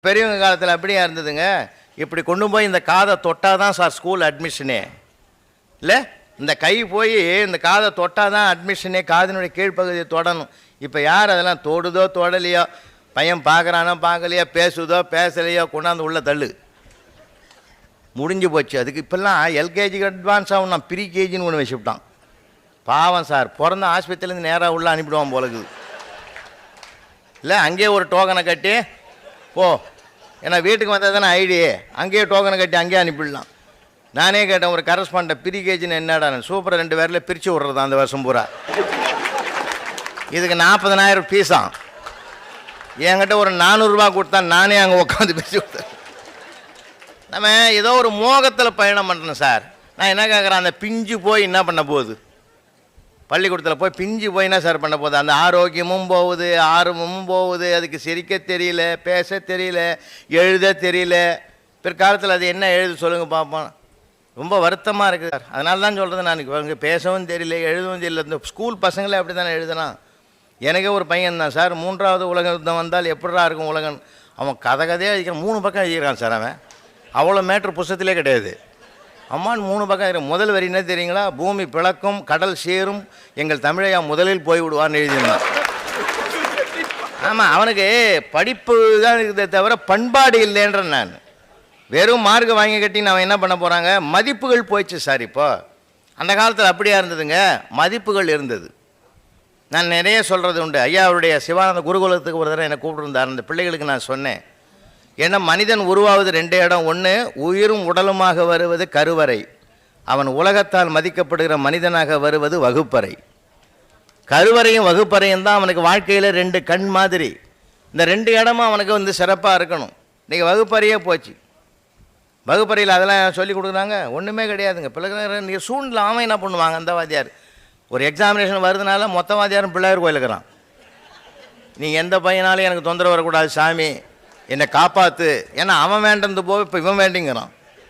பெரியவங்க காலத்தில் அப்படியா இருந்ததுங்க. இப்படி கொண்டு போய் இந்த காதை தொட்டால் தான் சார் ஸ்கூல் அட்மிஷனே. இல்லை, இந்த கை போய் இந்த காதை தொட்டால் தான் அட்மிஷனே, காதினுடைய கீழ்ப்பகுதியை தொடணும். இப்போ யார் அதெல்லாம் தொடுதோ தொடலையோ, பையன் பார்க்குறானோ பார்க்கலையோ, பேசுதோ பேசலையோ, கொண்டாந்து உள்ள தள்ளு, முடிஞ்சு போச்சு. அதுக்கு இப்போல்லாம் எல்கேஜிக்கு அட்வான்ஸ் ஆகும், நான் ப்ரீ கேஜின்னு ஒன்று வச்சுவிட்டான். பாவம் சார், பிறந்த ஆஸ்பத்திரிலேருந்து நேராக உள்ள அனுப்பிடுவான் போலக்குது. இல்லை, அங்கேயே ஒரு டோக்கனை கட்டி போ, ஏன்னா வீட்டுக்கு வந்தால் தானே ஐடியே, அங்கேயே டோக்கனை கட்டி அங்கேயே அனுப்பிடலாம். நானே கேட்டேன், ஒரு கரஸ்பாண்ட ப்ரீ கேஜின்னு என்னடா, சூப்பர் 2 பேரில் பிரித்து விட்றது அந்த வருஷம் பூரா. இதுக்கு 40,000 ஃபீஸாம். என்கிட்ட ஒரு 400 ரூபா கொடுத்தா நானே அங்கே உட்காந்து பிரித்து கொடுத்தேன். நம்ம ஏதோ ஒரு மோகத்தில் பயணம் பண்ணுறேன் சார். நான் என்ன கேட்குறேன், அந்த பிஞ்சு போய் என்ன பண்ண போகுது? பள்ளிக்கூடத்தில் போய் பிஞ்சு போய் என்ன சார் பண்ண போகுது? அந்த ஆரோக்கியமும் போகுது, ஆர்வமும் போகுது, அதுக்கு சிரிக்க தெரியல, பேச தெரியல, எழுத தெரியல. பிற்காலத்தில் அது என்ன எழுது சொல்லுங்கள் பார்ப்போம். ரொம்ப வருத்தமாக இருக்குது சார். அதனால தான் சொல்கிறது, நான் இங்கே பேசவும் தெரியல, எழுதவும் தெரியல. இந்த ஸ்கூல் பசங்களே அப்படி தானே எழுதுனா. எனக்கே ஒரு பையன் தான் சார், 3வது உலக யுத்தம் வந்தால் எப்படா இருக்கும் உலகம், அவன் கதையே எழுதிக்கிறான். 3 பக்கம் எழுதிக்கிறான் சார். அவன் அவ்வளோ மேட்ரு புஸ்தத்திலே கிடையாது. அம்மான் 3 பக்கம். முதல் வரி என்ன தெரியுங்களா? பூமி பிளக்கும், கடல் சேரும், எங்கள் தமிழையா முதலில் போய்விடுவான்னு எழுதியிருந்தான். ஆமாம், அவனுக்கு படிப்பு தான் இருக்குதே தவிர பண்பாடு இல்லைன்ற. நான் வெறும் மார்க்கை வாங்கி கட்டின்னு அவன் என்ன பண்ண போகிறாங்க? மதிப்புகள் போயிடுச்சு சார். இப்போ அந்த காலத்தில் அப்படியா இருந்ததுங்க, மதிப்புகள் இருந்தது. நான் நிறைய சொல்கிறது உண்டு. ஐயா அவருடைய சிவானந்த குருகுலத்துக்கு ஒரு தடவை என்னை கூப்பிட்டுருந்தார். அந்த பிள்ளைகளுக்கு நான் சொன்னேன், ஏன்னா மனிதன் உருவாவது 2 இடம். ஒன்று, உயிரும் உடலுமாக வருவது கருவறை. அவன் உலகத்தால் மதிக்கப்படுகிற மனிதனாக வருவது வகுப்பறை. கருவறையும் வகுப்பறையும் தான் அவனுக்கு வாழ்க்கையில் 2 கண் மாதிரி. இந்த 2 இடமும் அவனுக்கு சிறப்பாக இருக்கணும். இன்றைக்கி வகுப்பறையே போச்சு. வகுப்பறையில் அதெல்லாம் சொல்லி கொடுக்குறாங்க, ஒன்றுமே கிடையாதுங்க. பிள்ளைங்க நீங்கள் சூழ்நிலை அவன் என்ன பண்ணுவாங்க? அந்த வாத்தியார் ஒரு எக்ஸாமினேஷன் வருதுனால மொத்த வாத்தியாரும் பிள்ளையார் கோயிலுக்கிறான். நீங்கள் எந்த பையனாலும் எனக்கு தொந்தரவு வரக்கூடாது சாமி, என்னை காப்பாற்று, ஏன்னா அவன் வேண்டது போக இப்போ இவன் வேண்டிங்கிறான்.